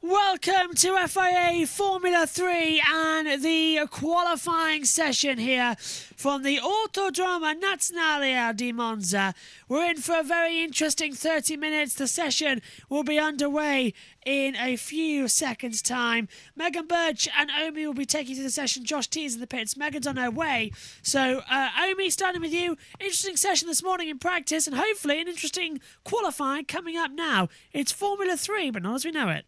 Welcome to FIA Formula 3 and the qualifying session here from the Autodromo Nazionale di Monza. We're in for a very interesting 30 minutes. The session will be underway in a few seconds' time. Megan Birch and Omi will be taking to the session. Josh T is in the pits. Megan's on her way. So, Omi, starting with you. Interesting session this morning in practice and hopefully an interesting qualifying coming up now. It's Formula 3, but not as we know it.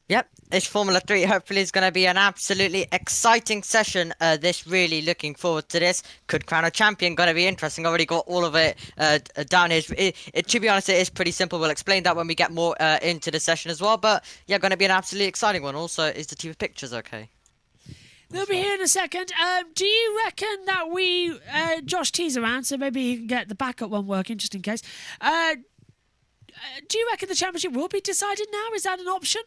Yep, it's Formula 3. Hopefully it's going to be an absolutely exciting session. Really looking forward to this. Could crown a champion. Going to be interesting. Already got all of it down here. To be honest, it is pretty simple. We'll explain that when we get more into the session as well. But yeah, going to be an absolutely exciting one. Also, is the team of pictures okay? They'll be here in a second. Do you reckon that we... Josh T's around, so maybe you can get the backup one working just in case. Do you reckon the championship will be decided now? Is that an option?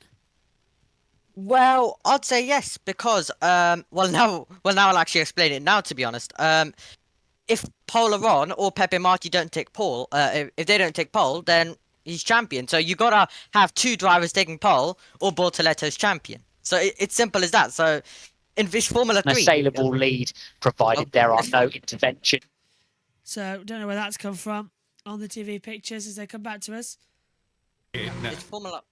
Well, I'd say yes, because now I'll actually explain it now, to be honest. If Polaron or Pepe Marti don't take pole, if they don't take pole, then he's champion. So you gotta have two drivers taking pole, or Bortoletto's champion. So it's simple as that. So in this Formula 3, a saleable lead, provided there are no intervention. So don't know where that's come from on the TV pictures as they come back to us. It's Formula.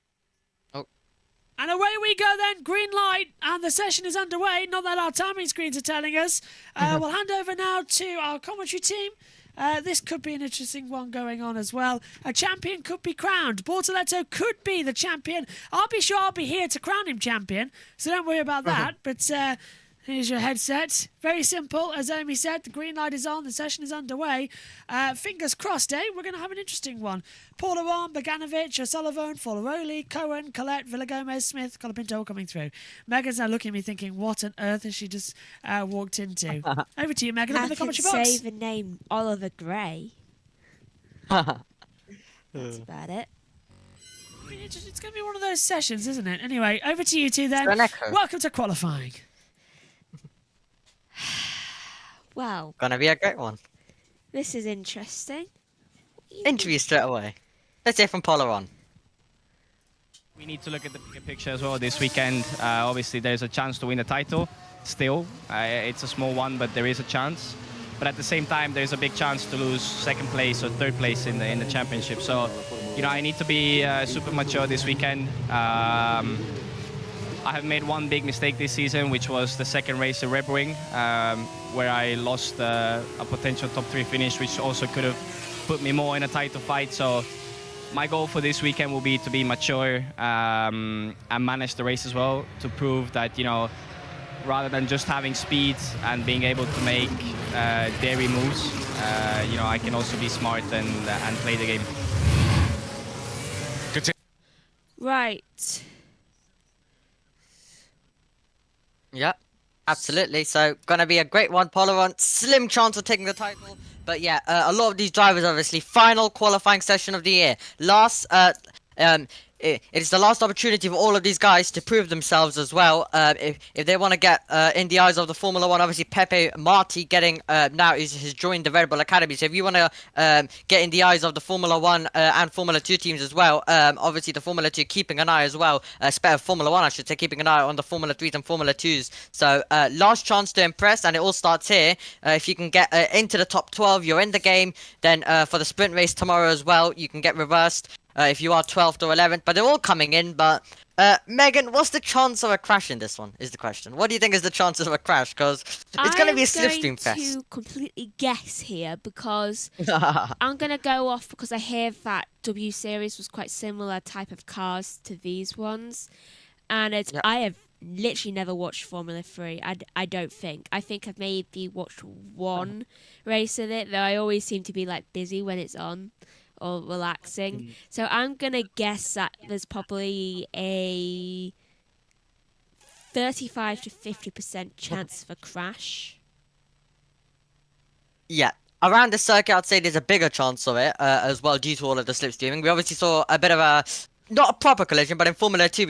And away we go then, green light, and the session is underway. Not that our timing screens are telling us. We'll hand over now to our commentary team. This could be an interesting one going on as well. A champion could be crowned. Bortoletto could be the champion. I'll be sure I'll be here to crown him champion, so don't worry about that. But here's your headset. Very simple. As Omi said, the green light is on. The session is underway. Fingers crossed, eh? We're going to have an interesting one. Polaron, Boganovic, O'Sullivan, Forlaroli, Cohen, Collette, Villagomez, Smith, Colapinto all coming through. Megan's now looking at me thinking, what on earth has she just walked into? Over to you, Megan. Look in the commentary box. I can say the name Oliver Gray. That's about it. It's going to be one of those sessions, isn't it? Anyway, over to you two then. Welcome to qualifying. Well, Gonna be a great one. this is interesting. Interview straight away. Let's hear from Polaron. We need to look at the bigger picture as well this weekend. Obviously, there's a chance to win the title still. It's a small one, but there is a chance. But at the same time, there's a big chance to lose second place or third place in the championship. So, you know, I need to be super mature this weekend. I have made one big mistake this season, which was the second race at Red Wing, where I lost a potential top 3 finish, which also could have put me more in a title fight. So my goal for this weekend will be to be mature and manage the race as well, to prove that, you know, rather than just having speed and being able to make daring moves, you know, I can also be smart and play the game. Right. Yeah, absolutely. So, gonna be a great one. Polaron, slim chance of taking the title. But yeah, a lot of these drivers, obviously, final qualifying session of the year. It is the last opportunity for all of these guys to prove themselves as well. If they want to get in the eyes of the Formula 1, obviously Pepe Marti getting now has joined the Red Bull Academy. So if you want to get in the eyes of the Formula 1 and Formula 2 teams as well, obviously the Formula 2 keeping an eye as well. Formula 1, I should say, keeping an eye on the Formula 3s and Formula 2s. So last chance to impress, and it all starts here. If you can get into the top 12, you're in the game. Then for the sprint race tomorrow as well, you can get reversed. If you are 12th or 11th, but they're all coming in. But Megan, what's the chance of a crash in this one? Is the question. What do you think is the chances of a crash? Because it's going to be a slipstream fest. I'm going to completely guess here because I'm going to go off because I hear that W Series was quite similar type of cars to these ones, and I have literally never watched Formula 3. I don't think. I think I've maybe watched one race of it, though I always seem to be like busy when it's on. or relaxing. So I'm going to guess that there's probably a 35 to 50% chance of a crash. Yeah. Around the circuit, I'd say there's a bigger chance of it as well due to all of the slipstreaming. We obviously saw a bit of a, not a proper collision, but in Formula 2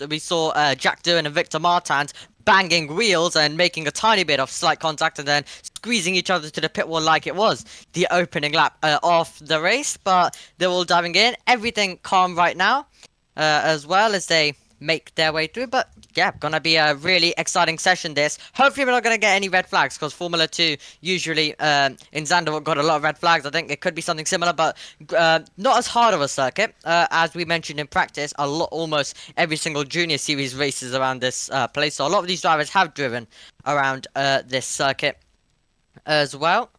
we saw Jack Doohan and Victor Martins banging wheels and making a tiny bit of slight contact and then squeezing each other to the pit wall like it was the opening lap of the race. But they're all diving in. Everything calm right now as well as they make their way through. But yeah, gonna be a really exciting session this. Hopefully we're not gonna get any red flags because Formula 2 usually in Zandvoort got a lot of red flags. I think it could be something similar, but not as hard of a circuit as we mentioned in practice. Almost every single junior series races around this place, so a lot of these drivers have driven around this circuit as well,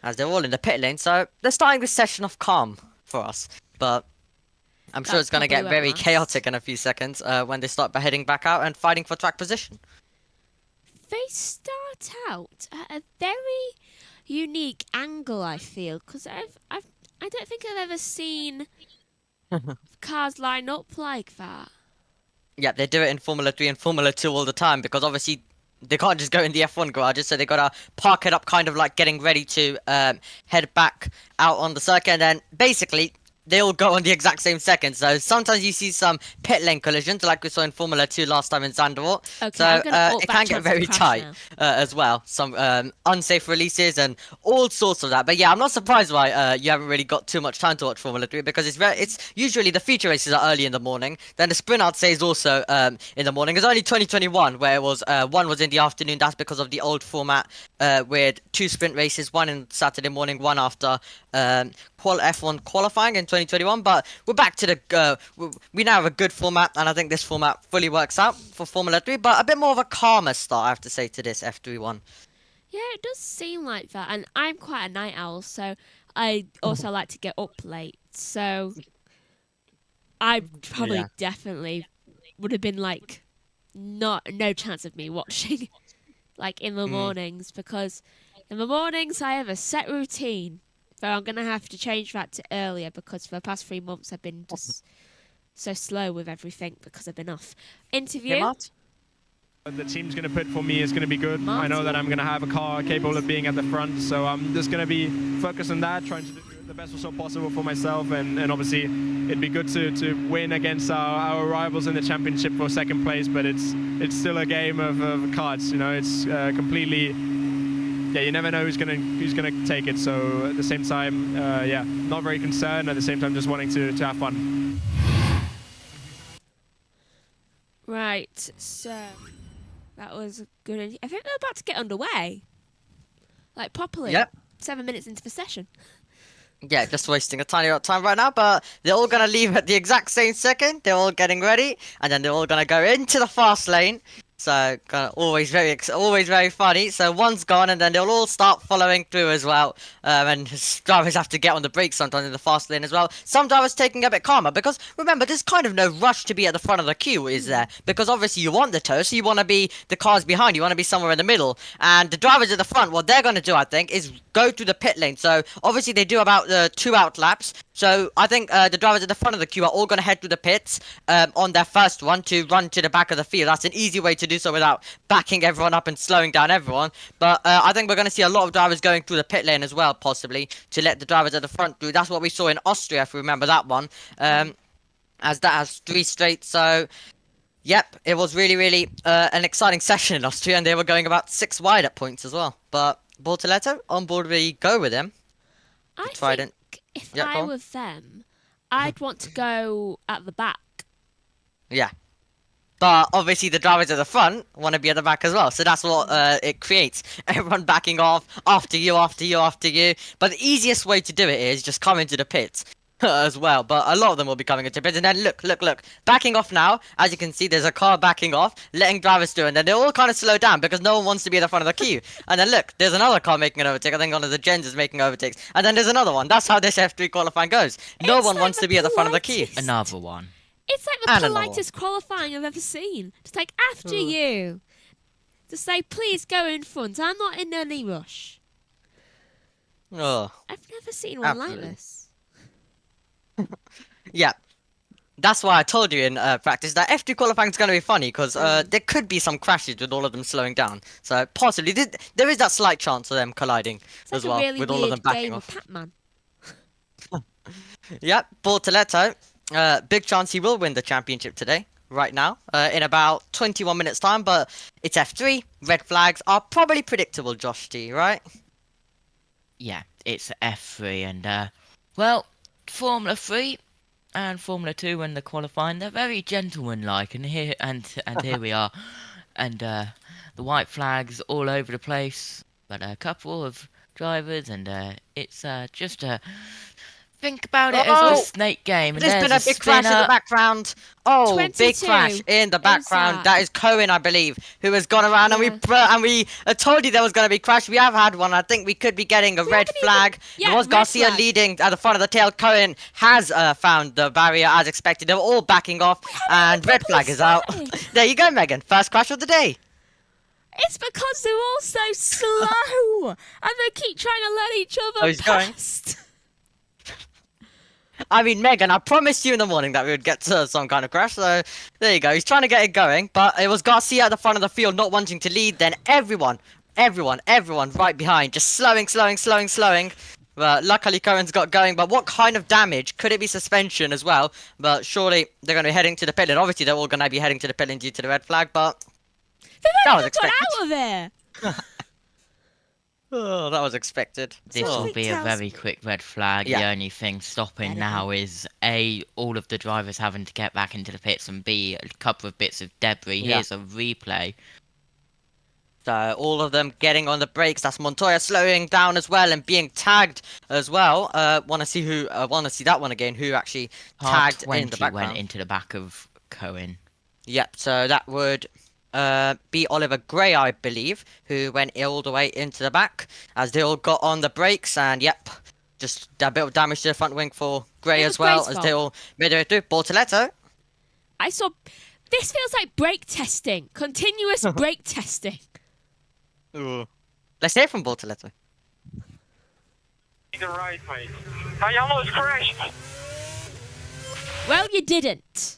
as they're all in the pit lane. So they're starting this session off calm for us, but I'm sure it's going to get very chaotic in a few seconds when they start heading back out and fighting for track position. They start out at a very unique angle, I feel, because I don't think I've ever seen cars line up like that. Yeah, they do it in Formula 3 and Formula 2 all the time because obviously they can't just go in the F1 garages, so they got to park it up kind of like getting ready to head back out on the circuit, and then basically they all go on the exact same second. So sometimes you see some pit lane collisions like we saw in Formula 2 last time in Zandvoort. Okay, so it can get very tight as well. Some unsafe releases and all sorts of that. But yeah, I'm not surprised why you haven't really got too much time to watch Formula 3 because it's usually the feature races are early in the morning. Then the sprint I'd say is also in the morning. It's only 2021 where it was one was in the afternoon. That's because of the old format with 2 sprint races, one in Saturday morning, one after F1 qualifying in 2021. But we're back to the we now have a good format, and I think this format fully works out for Formula 3, but a bit more of a calmer start, I have to say, to this F3 one. Yeah, it does seem like that, and I'm quite a night owl, so I also like to get up late, so I probably definitely would have been like no chance of me watching like in the mornings, because in the mornings I have a set routine. So I'm going to have to change that to earlier because for the past 3 months I've been just so slow with everything because I've been off. Interview. The team's going to put for me is going to be good. I know that I'm going to have a car capable of being at the front, so I'm just going to be focused on that, trying to do the best result possible for myself, and obviously it'd be good to win against our rivals in the championship for second place, but it's still a game of cards, you know. It's completely... Yeah, you never know who's gonna take it. So at the same time, yeah, not very concerned. At the same time, just wanting to have fun. Right. So that was good. I think they're about to get underway, like properly. Yep. 7 minutes into the session. Yeah, just wasting a tiny bit of time right now, but they're all gonna leave at the exact same second. They're all getting ready, and then they're all gonna go into the fast lane. So always very funny. So one's gone, and then they'll all start following through as well. And drivers have to get on the brakes sometimes in the fast lane as well. Some drivers taking a bit calmer because remember, there's kind of no rush to be at the front of the queue, is there? Because obviously you want the tow, so you want to be the cars behind. You want to be somewhere in the middle. And the drivers at the front, what they're going to do, I think, is go to the pit lane. So obviously they do about 2 out laps. So I think the drivers at the front of the queue are all going to head to the pits on their first one to run to the back of the field. That's an easy way to do so without backing everyone up and slowing down everyone. But I think we're going to see a lot of drivers going through the pit lane as well, possibly, to let the drivers at the front through. That's what we saw in Austria, if you remember that one, as that has 3 straight. So, yep, it was really an exciting session in Austria, and they were going about 6 wide at points as well. But Bortoleto, on board we go with him. I think if I were them, I'd want to go at the back. Yeah. But obviously the drivers at the front want to be at the back as well. So that's what it creates. Everyone backing off after you. But the easiest way to do it is just come into the pits as well. But a lot of them will be coming into the pits. And then look. Backing off now. As you can see, there's a car backing off, letting drivers through. And then they all kind of slow down because no one wants to be at the front of the queue. And then look, there's another car making an overtake. I think one of the gens is making overtakes. And then there's another one. That's how this F3 qualifying goes. No one wants to be at the front of the queue. Another one. It's like the politest qualifying I've ever seen. Just like, after you. Just say, please go in front. I'm not in any rush. Oh. I've never seen one like this. Yeah. That's why I told you in practice that F2 qualifying is going to be funny because there could be some crashes with all of them slowing down. So possibly there is that slight chance of them colliding It's as like well a really with all of them weird backing game off. of Pac-Man. Yep, Bortoletto. Big chance he will win the championship today, right now, in about 21 minutes time. But it's F3. Red flags are probably predictable, Josh T, right? Yeah, it's F3 and well, Formula 3 and Formula 2 when they're qualifying, they're very gentlemanlike and here we are. And the white flags all over the place, but a couple of drivers and it's just think about it as Oh! a snake game and There's been a there's big crash in the spinner. background. Oh, big 22. crash in the background. that? That is Cohen, I believe, who has gone around Yeah. and we told you there was going to be crash. We have had one. I think we could be getting a red haven't even- flag. Yeah, There was red Garcia flag. leading at the front of the tail. Cohen has found the barrier as expected. They're all backing off, and red flag is out. started. There you go, Megan. First crash of the day. It's because they're all so slow and they keep trying to let each Oh, other he's going. past. I mean, Megan, I promised you in the morning that we would get to some kind of crash, so there you go. He's trying to get it going, but it was Garcia at the front of the field not wanting to lead, then everyone right behind, just slowing. But luckily Cohen's got going, but what kind of damage? Could it be suspension as well? But surely they're going to be heading to the pit lane. Obviously, they're all going to be heading to the pit lane due to the red flag, but They've That only was just got expected. out of there. oh, that was expected. This Oh. will be a tells very quick red flag. Yeah. The only thing stopping Better now is A, all of the drivers having to get back into the pits, and B, a couple of bits of debris. Yeah. Here's a replay. So all of them getting on the brakes. That's Montoya slowing down as well and being tagged as well. Want to see who? Want to see that one again? Who actually Part tagged 20 in the background? went into the back of Cohen. Yep. So that would be Oliver Gray, I believe, who went all the way into the back as they all got on the brakes. And yep, just a bit of damage to the front wing for Gray It as was well Gray's as they all made their way through. Bortoletto. I saw. This feels like brake testing. Continuous brake testing. Ooh. Let's hear from Bortoletto. The right, mate. I almost crashed. Well, you didn't.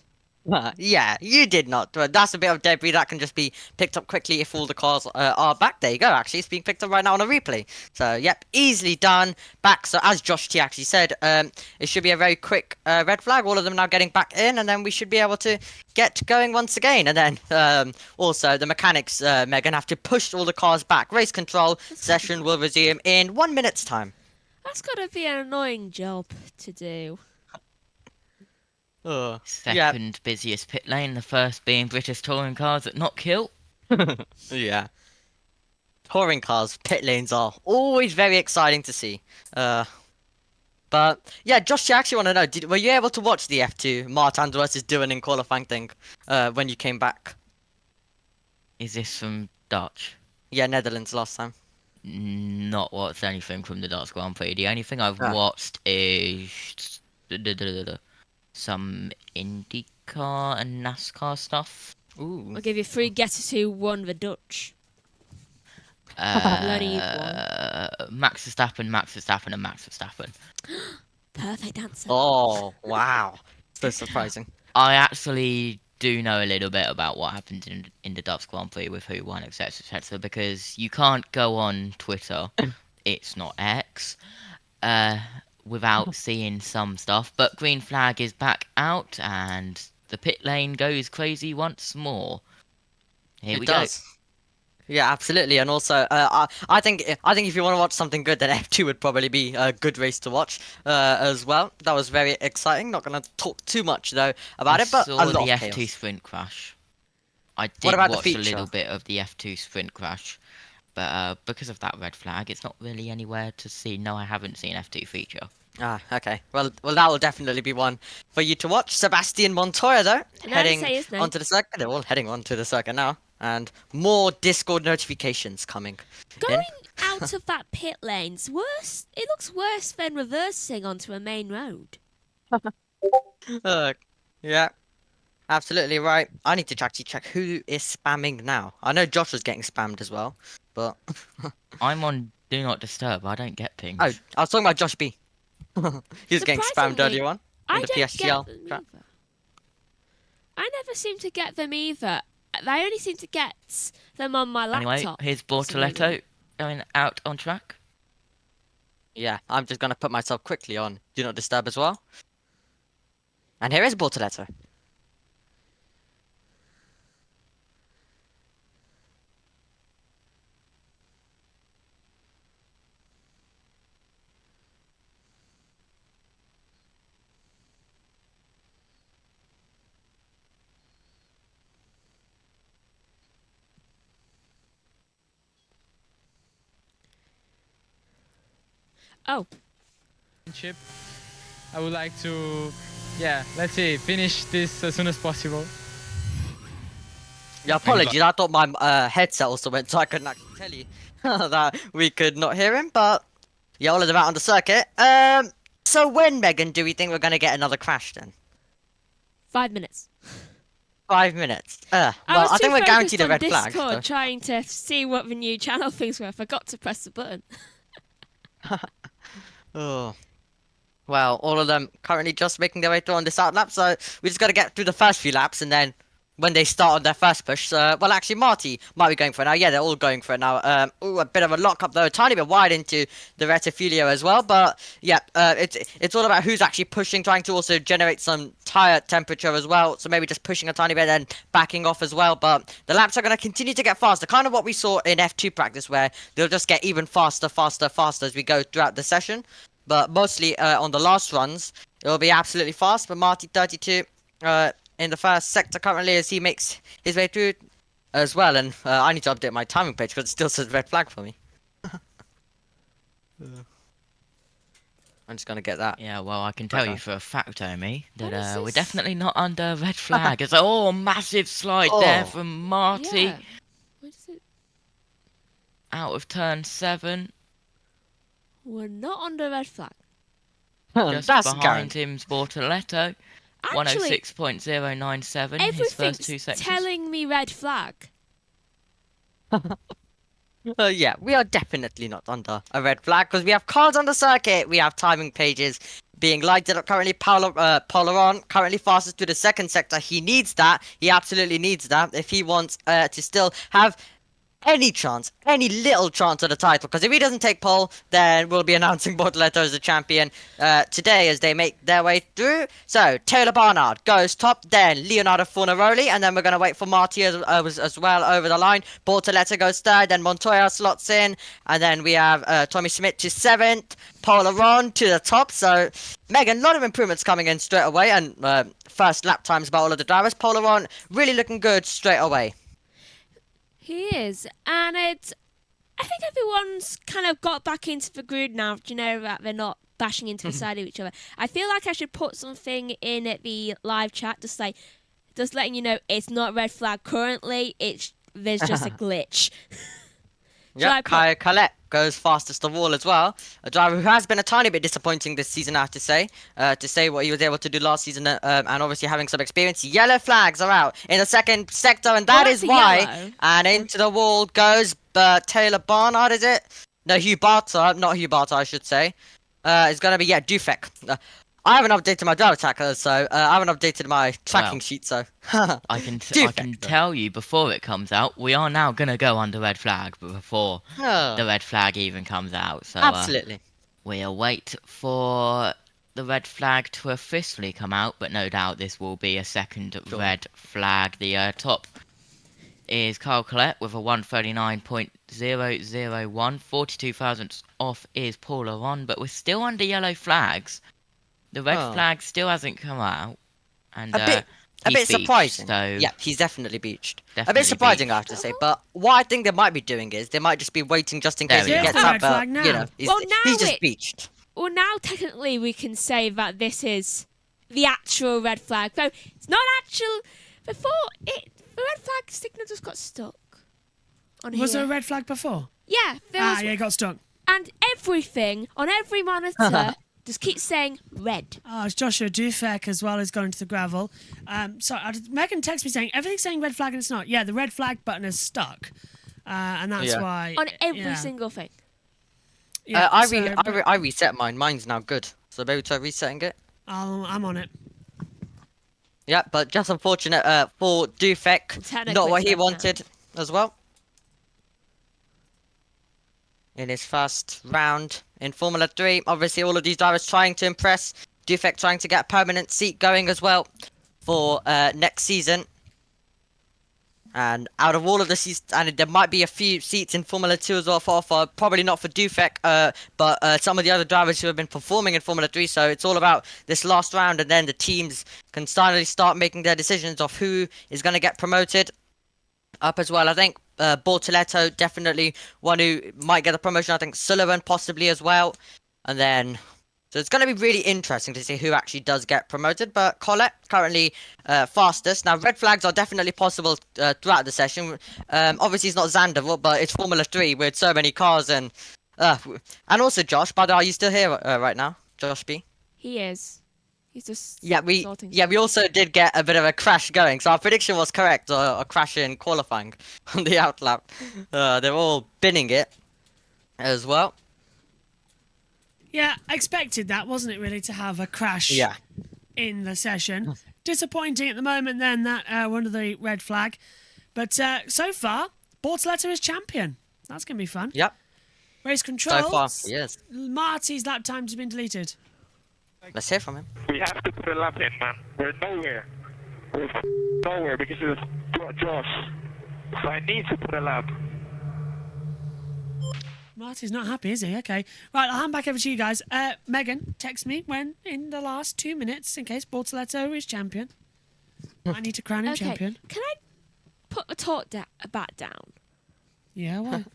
Yeah, you did not. But that's a bit of debris that can just be picked up quickly if all the cars are back. There you go, actually. It's being picked up right now on a replay. So, yep, easily done. Back. So, as Josh T actually said, it should be a very quick red flag. All of them now getting back in, and then we should be able to get going once again. And then, also, the mechanics, Megan, have to push all the cars back. Race control session will resume in 1 minute's time. That's got to be an annoying job to do. Yeah. Second busiest pit lane, the first being British touring cars at not kill. Yeah. Touring cars, pit lanes are always very exciting to see. But yeah, Josh, I actually want to know, were you able to watch the F2 Martins versus Dillon in qualifying thing when you came back? Is this from Dutch? Yeah, Netherlands last time. Not watched anything from the Dutch Grand Prix. The only thing I've Ah. watched is some IndyCar and NASCAR stuff. Ooh. I'll give you 3 guesses who won the Dutch. Bloody Max Verstappen, and Max Verstappen. Perfect answer. Oh, wow. So surprising. I actually do know a little bit about what happened in the Dutch Grand Prix with who won, etc., because you can't go on Twitter, it's not X, without seeing some stuff. But green flag is back out, and the pit lane goes crazy once more. Here It we does. Yeah, absolutely, and also, I think if you want to watch something good, then F2 would probably be a good race to watch, as well. That was very exciting. Not gonna talk too much though about I it, but saw a lot the of F2 chaos. sprint crash. I did about the watch a feature? little bit of the F2 sprint crash, but because of that red flag, it's not really anywhere to see. No, I haven't seen F2 feature. Ah, okay. Well, that will definitely be one for you to watch. Sebastian Montoya, though, Can I heading say his name? onto the circuit. They're all heading onto the circuit now, and more Discord notifications coming. Going out of that pit lane's worse. It looks worse than reversing onto a main road. Yeah, absolutely right. I need to actually check who is spamming now. I know Josh was getting spammed as well, but I'm on Do Not Disturb. I don't get pings. oh, I was talking about Josh B. He was getting spammed Surprisingly- earlier on. I the don't PSGL get them track. either. I never seem to get them either. I only seem to get them on my laptop. Anyway, here's for some reason. Bortoletto going out on track. Yeah, I'm just gonna put myself quickly on Do Not Disturb as well. And here is Bortoletto. Oh, Championship. I would like to, let's see, finish this as soon as possible. Yeah, apologies. I thought my headset also went, so I couldn't actually tell you that we could not hear him. But yeah, all of them out on the circuit. So when, Megan, do we think we're gonna get another crash then? 5 minutes. 5 minutes. I Well, was I too think we're focused guaranteed a on red flag. Discord so- trying to see what the new channel things were. I forgot to press the button. Oh. Well, all of them currently just making their way through on this out lap, so we just got to get through the first few laps, and then when they start on their first push, well, actually, Marty might be going for it now. Yeah, they're all going for it now. Ooh, a bit of a lock-up, though, a tiny bit wide into the Rettifilio as well, but yeah, it's all about who's actually pushing, trying to also generate some tire temperature as well, so maybe just pushing a tiny bit and backing off as well, but the laps are going to continue to get faster, kind of what we saw in F2 practice, where they'll just get even faster as we go throughout the session. But mostly on the last runs, it'll be absolutely fast. But Marty 32 in the first sector currently as he makes his way through as well. And I need to update my timing page because it still says red flag for me. I'm just going to get that. Yeah, well, I can tell Okay. you for a fact, Omi, What that is we're this? definitely not under a red flag. It's massive slide there Oh. from Marty Yeah. What is it? out of turn 7. We're not under red flag. Just That's behind guaranteed. him's Bortoletto, Actually, 106.097. His first 2 everything's sections. telling me red flag. Yeah, we are definitely not under a red flag because we have cars on the circuit. We have timing pages being lighted up currently. Polaron currently fastest through the second sector. He needs that. He absolutely needs that if he wants to still have any chance, any little chance of the title. Because if he doesn't take pole, then we'll be announcing Bortoletto as the champion today as they make their way through. So Taylor Barnard goes top, then Leonardo Fornaroli, and then we're going to wait for Marty as well over the line. Bortoletto goes third, then Montoya slots in, and then we have Tommy Schmidt to 7th, Polaron to the top. So Megan, a lot of improvements coming in straight away, and first lap times by all of the drivers. Polaron really looking good straight away. He is, and I think everyone's kind of got back into the groove now. Do you know that they're not bashing into the side of each other? I feel like I should put something in at the live chat, just letting you know it's not red flag currently. There's just a glitch. Shall I Yep, put- Kaya Collette goes fastest of all as well. A driver who has been a tiny bit disappointing this season, I have to say what he was able to do last season, and obviously having some experience. Yellow flags are out in the second sector, and that that's is a why. yellow. And into the wall goes Taylor Barnard, is it? No, Hugh Barter, not Hugh Barter, I should say. It's gonna be Dufek. I haven't updated my driver tracker, so I haven't updated my tracking Well, sheet, so. I can Defect. tell you before it comes out, we are now going to go under red flag before the red flag even comes out. So Absolutely. we'll wait for the red flag to officially come out, but no doubt this will be a second Sure. red flag. The top is Carl Collette with a 139.001, 42 thousandths off is Paul Aron, but we're still under yellow flags. The red Oh. flag still hasn't come out, and A bit he's beached, surprising. So Yeah, he's definitely beached. A definitely bit surprising, I have beached. to say. But what I think they might be doing is they might just be waiting just in There case we he go. gets There's the up. red flag now. You know, he's, Well, now he's just it- beached. Well, now technically we can say that this is the actual red flag. Though it's not actual. Before the red flag signal just got stuck on Was here. there a red flag before? Yeah, there was, Yeah, it got stuck. and everything on every monitor just keeps saying red. Oh, it's Joshua Dufek as well who's gone into the gravel. Megan texted me saying everything's saying red flag and it's not. Yeah, the red flag button is stuck, and that's Yeah. why On every yeah. single thing. Yeah, I so- reset mine. Mine's now good. So maybe try resetting it. I'm on it. Yeah, but just unfortunate for Dufek, Technically not what it's he left now. wanted as well. In his first round in Formula 3, obviously all of these drivers trying to impress. Dufek trying to get a permanent seat going as well for next season. And out of all of the seats, and there might be a few seats in Formula 2 as well for probably not for Dufek, but some of the other drivers who have been performing in Formula 3. So it's all about this last round, and then the teams can finally start making their decisions of who is going to get promoted up as well. I think Bortoleto definitely one who might get the promotion. I think Sullivan possibly as well. And then, so it's going to be really interesting to see who actually does get promoted. But Colette currently fastest. Now, red flags are definitely possible throughout the session. Obviously, it's not Zandvoort, but it's Formula 3 with so many cars. And also Josh, by the way, are you still here right now? Josh B? He is. He's just we sorting we also did get a bit of a crash going, so our prediction was correct. A crash in qualifying on the outlap. They're all binning it as well. Yeah, expected that, wasn't it, really, to have a crash Yeah. in the session. Disappointing at the moment, then, that one of the red flag. But so far, Bortoleto is champion. That's going to be fun. Yep. Race control. So far, yes. Marty's lap times have been deleted. Let's hear from him. We have to put a lap in, man. We're nowhere. We're nowhere because of Josh. So I need to put a lap. Marty's not happy, is he? Okay. Right, I'll hand back over to you guys. Megan, text me when in the last 2 minutes in case Bortoleto is champion. I need to crown him champion. Can I put a talk bat down? Yeah, why?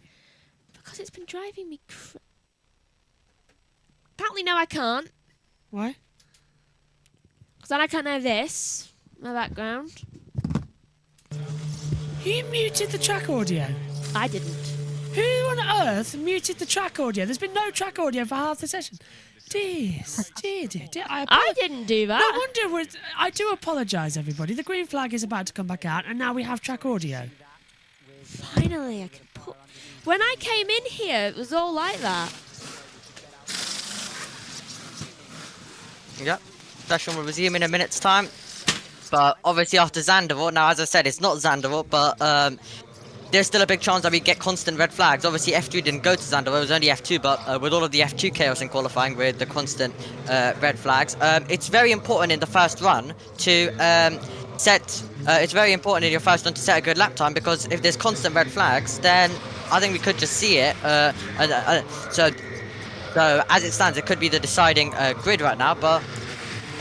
Because it's been driving me Apparently, no, I can't. Why? Because then I can't have this in the background. You muted the track audio. I didn't. Who on earth muted the track audio? There's been no track audio for half the session. Dear. I didn't do that. No wonder. I do apologise, everybody. The green flag is about to come back out, and now we have track audio. Finally, I can put... When I came in here, it was all like that. Yep. Session will resume in a minute's time. But obviously after Zandvoort, now as I said, it's not Zandvoort, but there's still a big chance that we get constant red flags. Obviously F3 didn't go to Zandvoort, it was only F2, but with all of the F2 chaos in qualifying with the constant red flags, it's very important in the first run to it's very important in your first run to set a good lap time, because if there's constant red flags, then I think we could just see it. So as it stands, it could be the deciding grid right now. But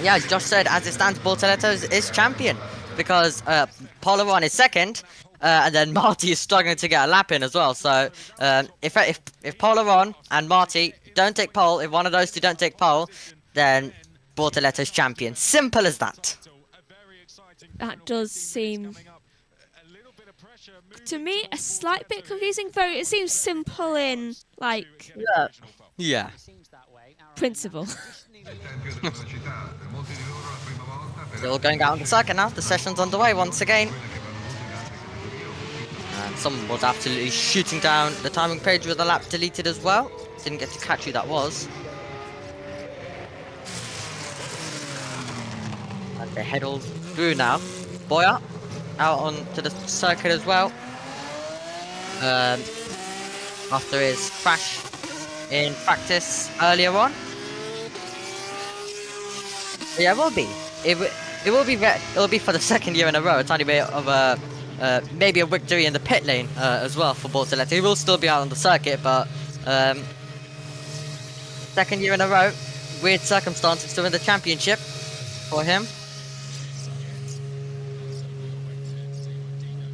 yeah, as Josh said, as it stands, Bortoleto is champion, because Polaron is second, and then Marty is struggling to get a lap in as well. So if Polaron and Marty don't take pole, if one of those two don't take pole, then Bortoleto's champion. Simple as that. That does seem, to me, a slight bit confusing, though it seems simple in, like, Yeah. principle. They're all going out on the circuit now. The session's underway once again. And someone was absolutely shooting down the timing page with the lap deleted as well. Didn't get to catch who that was. And they head all through now. Boyer out onto the circuit as well. After his crash in practice earlier on. Yeah, it will be. It will be for the second year in a row. A tiny bit of a maybe a victory in the pit lane as well for Bortoleto. He will still be out on the circuit, but second year in a row, weird circumstances to win the championship for him.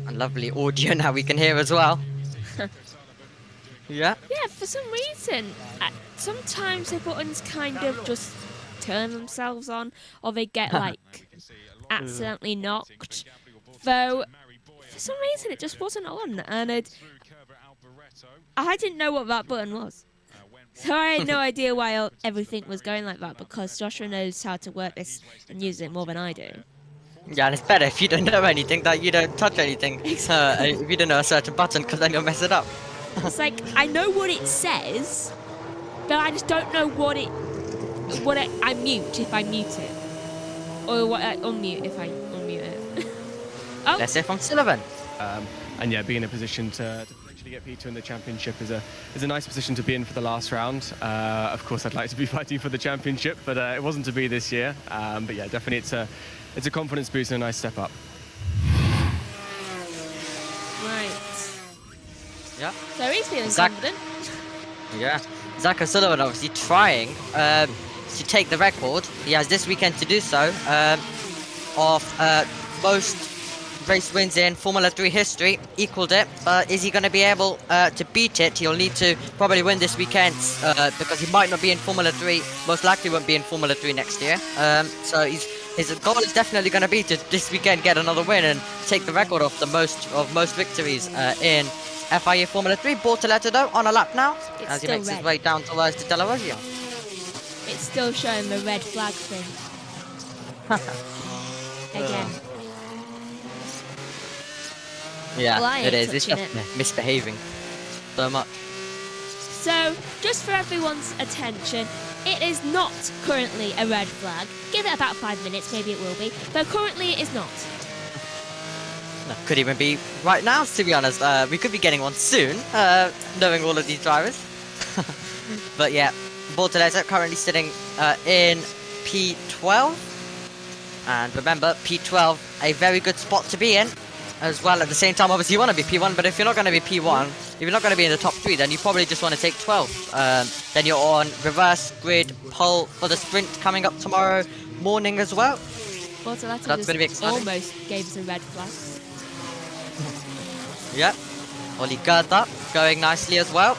And lovely audio now we can hear as well. Yeah. Yeah, for some reason, sometimes the buttons kind of just turn themselves on, or they get like accidentally knocked. Though, for some reason, it just wasn't on, and I didn't know what that button was. So I had no idea why everything was going like that, because Joshua knows how to work this and use it more than I do. Yeah, and it's better if you don't know anything, that you don't touch anything. Exactly. If you don't know a certain button, because then you'll mess it up. It's like, I know what it says, but I just don't know what it would I mute if I mute it? Or what, unmute if I unmute it? Oh, Let's hear from Sullivan. And yeah, being in a position to actually get P2 in the championship is a nice position to be in for the last round. Of course, I'd like to be fighting for the championship, but it wasn't to be this year. But yeah, definitely it's a confidence boost and a nice step up. right. Yeah. So he's feeling Zach- confident. Yeah. Zach O'Sullivan obviously trying to take the record. He has this weekend to do so of most race wins in Formula 3 history, equaled it, but is he going to be able to beat it? He'll need to probably win this weekend because he might not be in Formula 3, most likely won't be in Formula 3 next year. So his goal is definitely going to be to this weekend get another win and take the record of most victories in FIA Formula 3. Bortoleto though on a lap now It's as he still makes red. his way down towards the Della Rosia. It's still showing the red flag thing. Again. Yeah, Well, I it ain't is. It's touching just misbehaving so much. So, just for everyone's attention, it is not currently a red flag. Give it about 5 minutes, maybe it will be. But currently it is not. No, could even be right now, to be honest. We could be getting one soon, knowing all of these drivers. But yeah, Bortoleto currently sitting in P12. And remember, P12, a very good spot to be in. As well, at the same time, obviously you want to be P1, but if you're not going to be P1, if you're not going to be in the top 3, then you probably just want to take 12. Then you're on reverse grid pole for the sprint coming up tomorrow morning as well. Bortoleto That's gonna be exciting. almost gave us a red flag. Yep. Oli Gerda going nicely as well.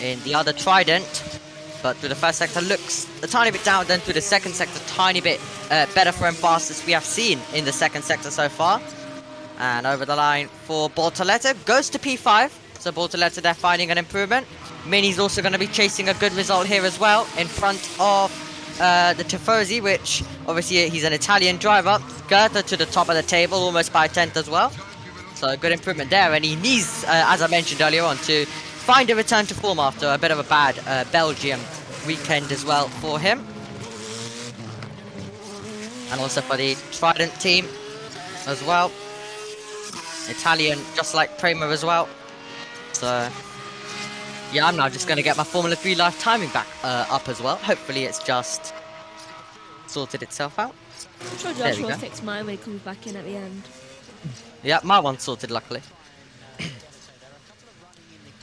In the other Trident. But through the first sector looks a tiny bit down, then through the second sector tiny bit better for him, fastest we have seen in the second sector so far. And over the line for Bortoleto, goes to P5. So Bortoleto there finding an improvement. Mini's also going to be chasing a good result here as well in front of the Tifosi, which obviously he's an Italian driver. Goethe to the top of the table, almost by a tenth as well. So a good improvement there, and he needs, as I mentioned earlier on, to find a return to form after a bit of a bad Belgium weekend as well for him. And also for the Trident team as well. Italian, just like Prema as well. So, yeah, I'm now just going to get my Formula 3 live timing back up as well. Hopefully it's just sorted itself out. I'm sure There Josh we will go. fix mine when he comes back in at the end. Yeah, my one's sorted, luckily.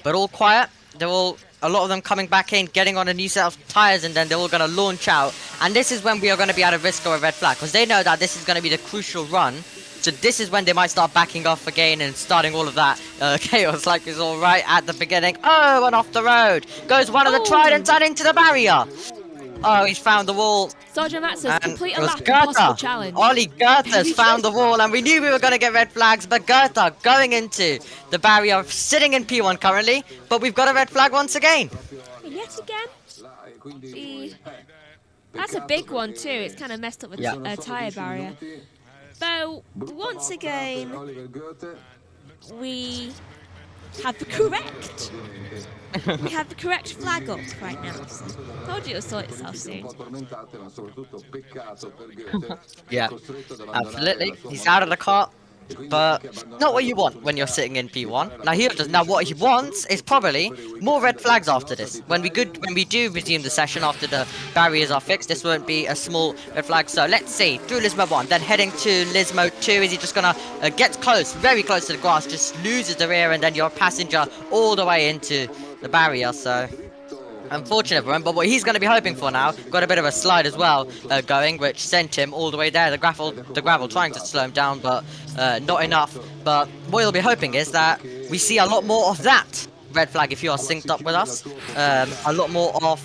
But all quiet. They're all, a lot of them coming back in, getting on a new set of tyres, and then they're all going to launch out. And this is when we are going to be at a risk of a red flag, because they know that this is going to be the crucial run. So this is when they might start backing off again and starting all of that chaos like we saw right at the beginning. Oh, and off the road goes one of the Oh. Tridents and into the barrier. Oh, he's found the wall. Sergeant Matt says And complete it a was lap impossible Goethe. challenge. Ollie Goethe has found the wall, and we knew we were going to get red flags, but Goethe going into the barrier, sitting in P1 currently, but we've got a red flag once again. Yet again. That's a big one too. It's kind of messed up with Yeah. a tyre barrier. So once again, we have the correct. We have the correct flag up right now. So told you it'll sort itself soon. Yeah, absolutely. He's out of the car, but not what you want when you're sitting in P1. Now what he wants is probably more red flags after this. When we do resume the session after the barriers are fixed, this won't be a small red flag. So let's see, through Lismo 1, then heading to Lismo 2. Is he just gonna get close, very close to the grass, just loses the rear, and then your passenger all the way into the barrier? So unfortunate for him, but what he's going to be hoping for now, got a bit of a slide as well going, which sent him all the way there. The gravel trying to slow him down, but not enough. But what he'll be hoping is that we see a lot more of that red flag if you are synced up with us. A lot more of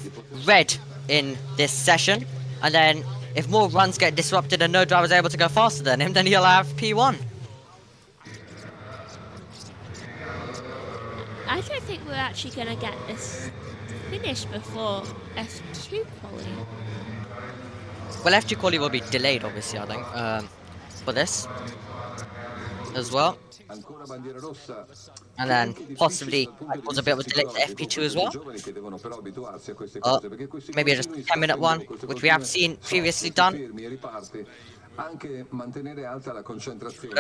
red in this session. And then if more runs get disrupted and no driver's able to go faster than him, then he'll have P1. I don't think we're actually going to get this finished before F2 quality. Well, F2 quality will be delayed, obviously, I think, for this. as well. And then possibly that was a bit of a delay to FP2 as well. Maybe just a 10-minute one, which we have seen previously done. I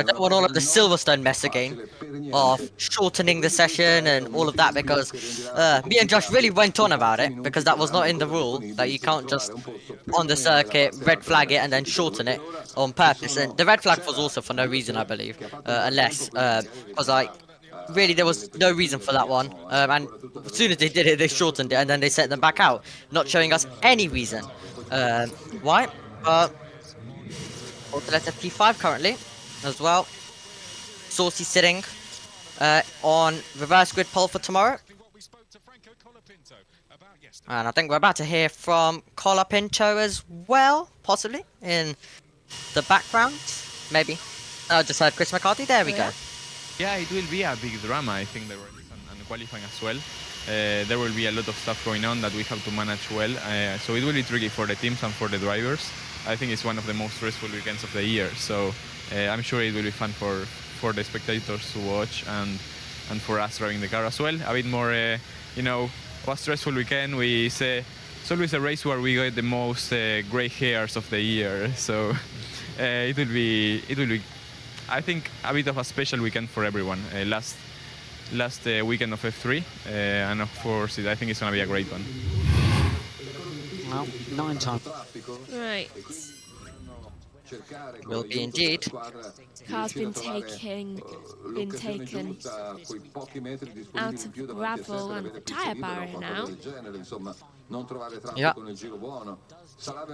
don't want all of the Silverstone mess again of shortening the session and all of that, because me and Josh really went on about it, because that was not in the rule, that you can't just on the circuit red flag it and then shorten it on purpose. And the red flag was also for no reason, I believe, unless because really there was no reason for that one, and as soon as they did it, they shortened it and then they sent them back out, not showing us any reason why. Autolet FP5 currently as well. Saucy sitting on reverse grid pole for tomorrow. And I think we're about to hear from Colapinto as well, possibly, in the background. Maybe. I just heard Chris McCarthy. There we go. Yeah, it will be a big drama, I think, the race and qualifying as well. There will be a lot of stuff going on that we have to manage well. So it will be tricky for the teams and for the drivers. I think it's one of the most stressful weekends of the year. So I'm sure it will be fun for the spectators to watch and for us driving the car as well. A bit more, you know, a stressful weekend. We say it's always a race where we get the most gray hairs of the year. So it will be, I think, a bit of a special weekend for everyone. Last weekend of F3, and of course, I think it's going to be a great one. Well, 9 times. Right. Will be indeed. Car's been taken out of gravel and the tyre barrier now. Yeah.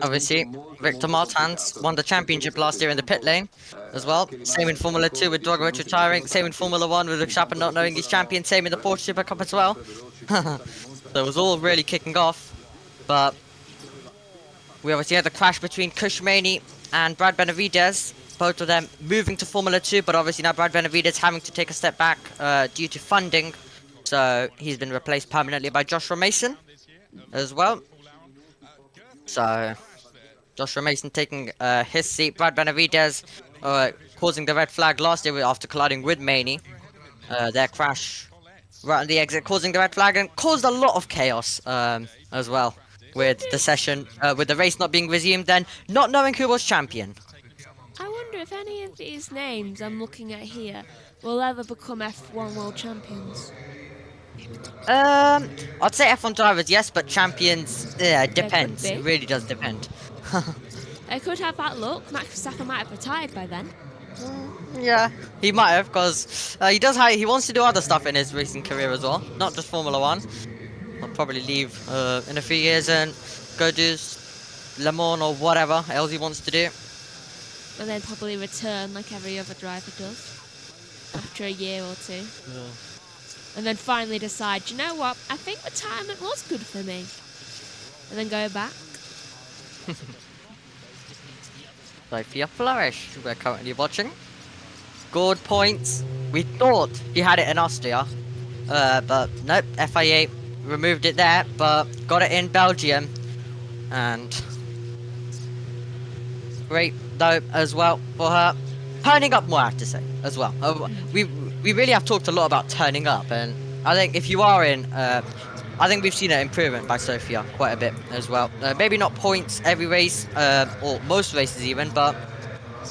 Obviously, Victor Martins won the championship last year in the pit lane as well. Same in Formula 2 with Drogovic retiring. Same in Formula 1 with Verstappen not knowing he's champion. Same in the Porsche Super Cup as well. So it was all really kicking off. But we obviously had the crash between Kushmani and Brad Benavides. Both of them moving to Formula 2, but obviously now Brad Benavides having to take a step back due to funding. So he's been replaced permanently by Joshua Mason as well. So Joshua Mason taking his seat. Brad Benavides causing the red flag last year after colliding with Maney. Their crash right on the exit, causing the red flag, and caused a lot of chaos as well with the session, with the race not being resumed, then not knowing who was champion. I wonder if any of these names I'm looking at here will ever become F1 World Champions. I'd say F1 drivers, yes, but champions, yeah, it depends. Could be. It really does depend. I could have that luck. Max Verstappen might have retired by then. Yeah, he might have, because he wants to do other stuff in his racing career as well, not just Formula 1. He'll probably leave in a few years and go do Le Mans or whatever else he wants to do. And then probably return like every other driver does after a year or two. Yeah. And then finally decide, you know what, I think retirement was good for me. And then go back. Sophia Flourish, we're currently watching. Scored points. We thought he had it in Austria, but nope, FIA removed it there, but got it in Belgium. And great though as well for her. Turning up more, I have to say, as well. We really have talked a lot about turning up, and I think if you are in, I think we've seen an improvement by Sophia quite a bit as well. Maybe not points every race, or most races even, but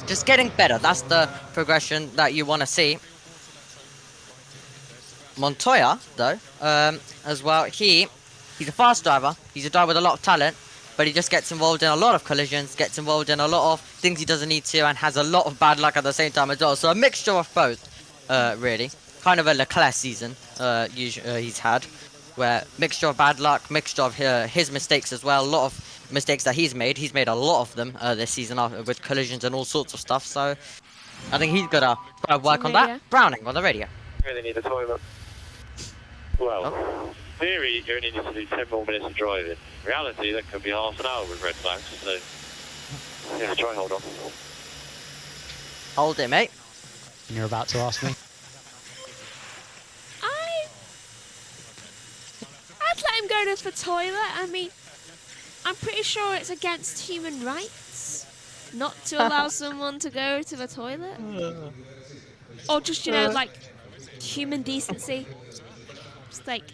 just getting better. That's the progression that you want to see. Montoya, though, as well, he's a fast driver. He's a driver with a lot of talent, but he just gets involved in a lot of collisions, gets involved in a lot of things he doesn't need to, and has a lot of bad luck at the same time as well. So a mixture of both, really. Kind of a Leclerc season he's had, where mixture of bad luck, mixture of his mistakes as well. A lot of mistakes that he's made. He's made a lot of them this season with collisions and all sorts of stuff. So I think he's got to try to work on that. Browning on the radio. Really need a toilet. Well, in theory, you only need to do 10 more minutes of driving. In reality, that could be half an hour with red flags, so yeah, try hold on. Hold it, mate. You're about to ask me? I'd let him go to the toilet. I mean, I'm pretty sure it's against human rights not to allow someone to go to the toilet. Or just, you know, like, human decency. Just like,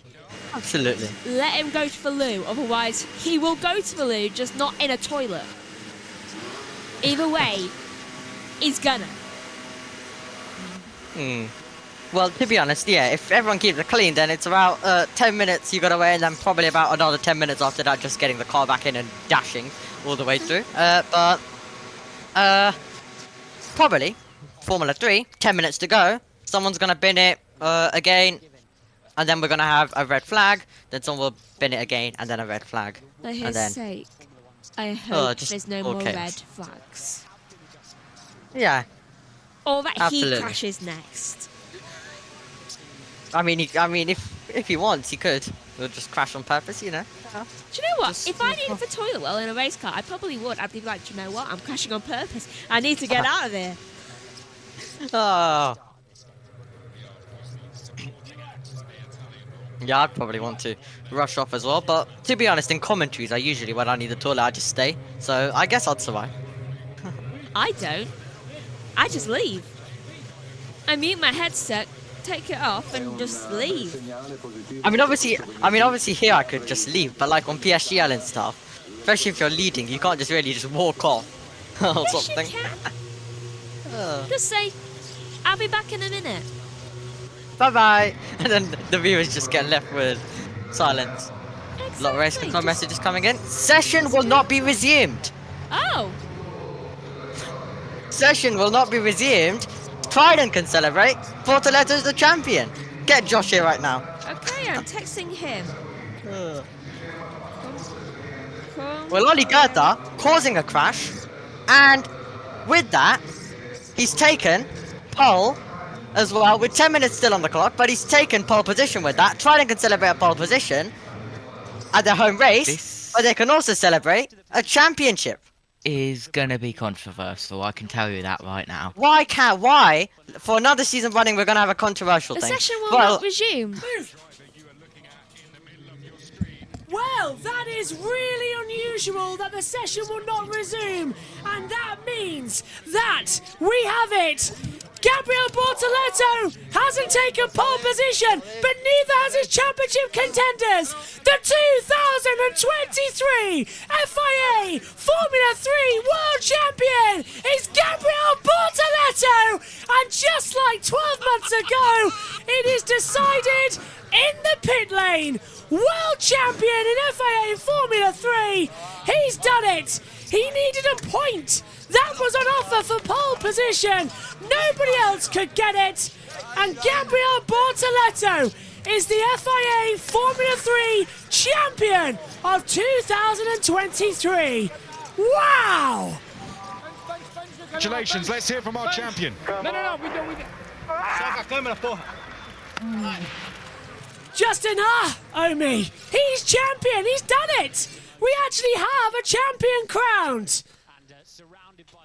Absolutely. let him go to the loo, otherwise he will go to the loo, just not in a toilet. Either way, he's gonna. Well, to be honest, yeah, if everyone keeps it clean, then it's about 10 minutes you gotta wait, and then probably about another 10 minutes after that, just getting the car back in and dashing all the way through. Probably, Formula 3, 10 minutes to go, someone's gonna bin it again, and then we're gonna have a red flag, then someone will bin it again, and then a red flag. For And his then- sake, I hope just there's no all more chaos. red flags. Yeah, Or that Absolutely. he crashes next. I mean, if he wants, he could. He'll just crash on purpose, you know. Do you know what? Just- If I needed the toilet well in a race car, I probably would. I'd be like, do you know what? I'm crashing on purpose. I need to get out of here. Oh. Yeah, I'd probably want to rush off as well, but to be honest, in commentaries, usually when I need the toilet, I just stay. So I guess I'd survive. I don't. I just leave. I mute my headset, take it off, and just leave. I mean, obviously here I could just leave, but like on PSGL and stuff, especially if you're leading, you can't just really just walk off or Yes, you something. can. Just say, I'll be back in a minute. Bye bye, and then the viewers just get left with silence. A lot of race control Just- messages coming in. Session will not be resumed. Oh, Session will not be resumed. Trident can celebrate. Portoletto's the champion. Get Josh here right now. okay, I'm texting him. Come Well, Oli Goethe causing a crash, and with that, he's taken pole as well, with 10 minutes still on the clock, but he's taken pole position with that. Trident can celebrate a pole position at their home race, This but they can also celebrate a championship. is gonna be controversial. I can tell you that right now. Why? For another season running, we're going to have a controversial The thing. session will Well, not resume. Well, that is really unusual that the session will not resume. And that means that we have it. Gabriel Bortoletto hasn't taken pole position, but neither has his championship contenders. The 2023 FIA Formula 3 World Champion is Gabriel Bortoletto. And just like 12 months ago, it is decided in the pit lane. World champion in FIA Formula 3. He's done it. He needed a point. That was on offer for pole position. Nobody else could get it. And Gabriel Bortoletto is the FIA Formula 3 champion of 2023. Wow! Congratulations, let's hear from our champion. No, we don't. Justin Omi, he's champion. He's done it. We actually have a champion crowned.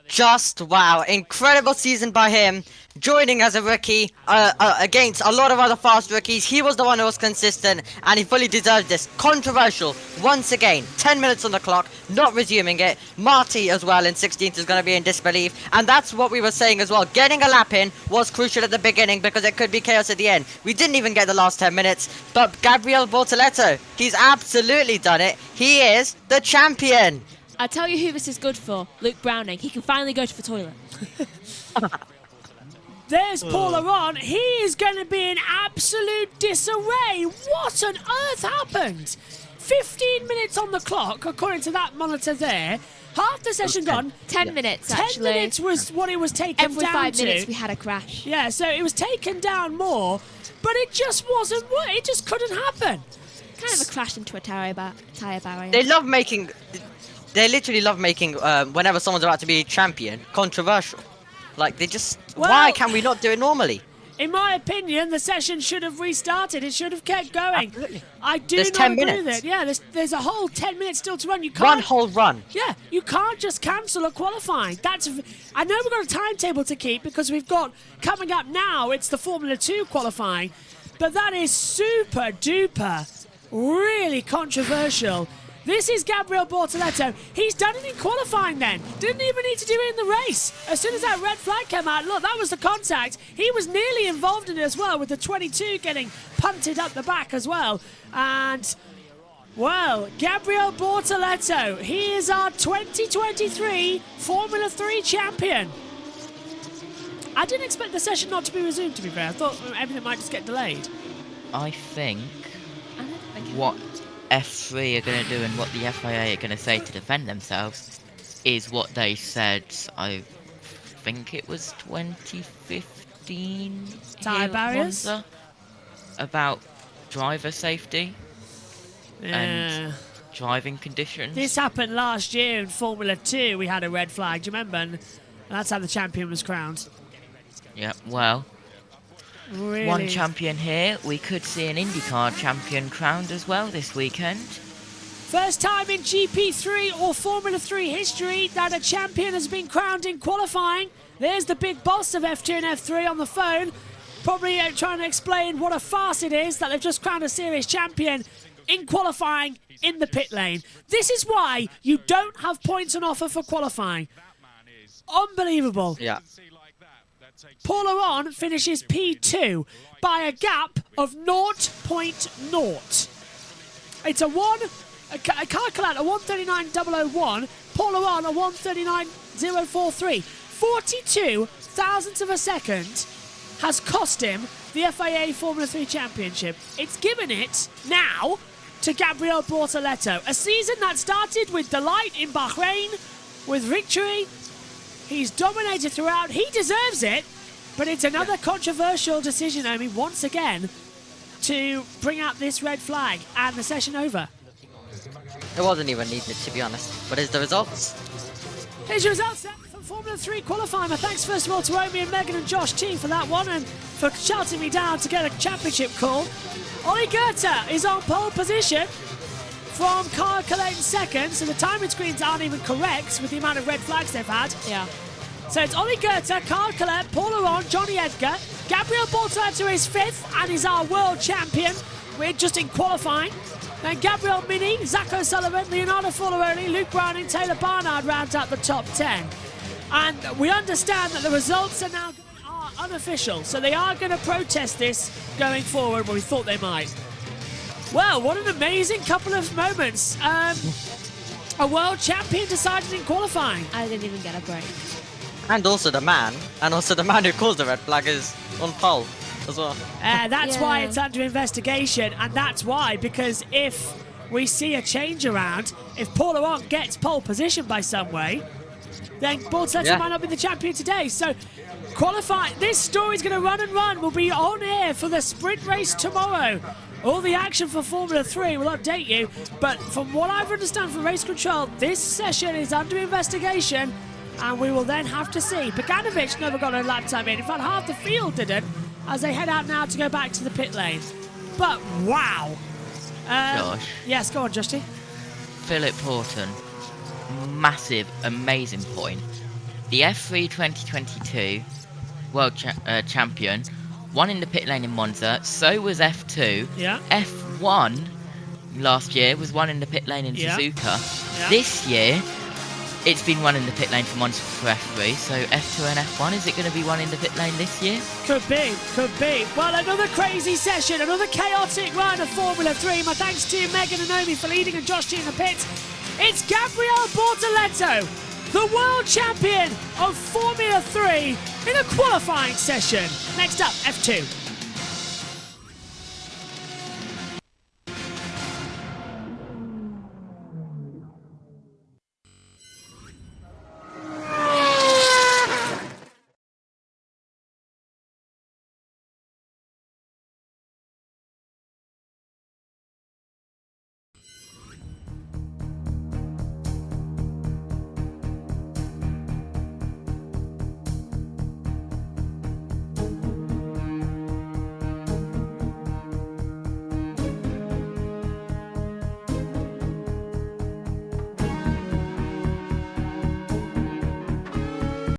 just wow, incredible season by him, joining as a rookie against a lot of other fast rookies. He was the one who was consistent, and he fully deserved this. Controversial once again. 10 minutes on the clock, not resuming it. Marty as well in 16th is going to be in disbelief, and that's what we were saying as well. Getting a lap in was crucial at the beginning because it could be chaos at the end. We didn't even get the last 10 minutes, but Gabriel Bortoletto, he's absolutely done it. He is the champion. I'll tell you who this is good for. Luke Browning. He can finally go to the toilet. There's Paul Aron. He is going to be in absolute disarray. What on earth happened? 15 minutes on the clock, according to that monitor there. Half the session gone. 10 minutes, 10 actually. minutes was what it was taken Every down 5 to. minutes we had a crash. Yeah, so it was taken down more, but it just wasn't. It just couldn't happen. Kind of a crash into a tyre barrier. They love making, they literally love making whenever someone's about to be champion controversial. Like they just, Well- why can we not do it normally? In my opinion, the session should have restarted. It should have kept going. Absolutely. I do There's not 10 agree minutes. with it. Yeah, there's a whole 10 minutes still to run. You can't. One whole run. Yeah, you can't just cancel a qualifying. I know we've got a timetable to keep because we've got coming up now. It's the Formula 2 qualifying, but that is super duper, really controversial. This is Gabriel Bortoleto. He's done it in qualifying then. Didn't even need to do it in the race. As soon as that red flag came out, look, that was the contact. He was nearly involved in it as well, with the 22 getting punted up the back as well. And, well, Gabriel Bortoleto, he is our 2023 Formula 3 champion. I didn't expect the session not to be resumed, to be fair. I thought everything might just get delayed. I think what F3 are going to do and what the FIA are going to say to defend themselves is what they said, I think it was 2015 Tyre here at barriers? Monza, about driver safety and driving conditions. This happened last year in Formula 2. We had a red flag, do you remember? And that's how the champion was crowned. Yeah, well, Really? one champion here. We could see an IndyCar champion crowned as well this weekend. First time in GP3 or Formula 3 history that a champion has been crowned in qualifying. There's the big boss of F2 and F3 on the phone, probably trying to explain what a farce it is that they've just crowned a series champion in qualifying in the pit lane. This is why you don't have points on offer for qualifying. Unbelievable. Yeah. Paul Aron finishes P2 by a gap of 0.0. It's a calculate a 139.001, Paul Aron a 139.043. 42 thousandths of a second has cost him the FIA Formula 3 Championship. It's given it now to Gabriel Bortoleto. A season that started with delight in Bahrain, with victory. He's dominated throughout. He deserves it. But it's another controversial decision, Omi, once again, to bring out this red flag and the session over. It wasn't even needed, to be honest. But here's the results. Here's your results from Formula 3 qualifying. My thanks first of all to Omi and Megan and Josh T for that one and for shouting me down to get a championship call. Ollie Goethe is on pole position from Carl Collette in second, so the timing screens aren't even correct with the amount of red flags they've had. Yeah. So it's Ollie Goethe, Carl Collette, Paul Aron, Johnny Edgar. Gabriel Bortoleto is fifth and is our world champion. We're just in qualifying. Then Gabriel Mini, Zach O'Sullivan, Leonardo Forloroni, Luke Browning, Taylor Barnard round out the top 10. And we understand that the results are now unofficial, so they are going to protest this going forward, but we thought they might. Well, what an amazing couple of moments. A world champion decided in qualifying. I didn't even get a break. And also the man who caused the red flag is on pole as well. That's why Yeah. it's under investigation, and that's why, because if we see a change around, if Paul Aron gets pole position by some way, then Bortoleto might not be the champion today. So this story's going to run and run. We'll be on air for the sprint race tomorrow. All the action for Formula 3 will update you, but from what I've understood from race control, this session is under investigation, and we will then have to see. Bogdanovic never got a lap time in. In fact, half the field didn't, as they head out now to go back to the pit lane. But wow. Josh. Yes, go on, Justy. Philip Horton, massive, amazing point. The F3 2022 World Champion, won in the pit lane in Monza, so was F2. Yeah. F1 last year was one in the pit lane in Suzuka. Yeah. This year, it's been one in the pit lane for Monza for F3, so F2 and F1, is it going to be one in the pit lane this year? Could be. Well, another crazy session, another chaotic run of Formula 3. My thanks to Megan and Naomi for leading and Josh T in the pits. It's Gabriel Bortoleto, the world champion of Formula 3 in a qualifying session. Next up, F2.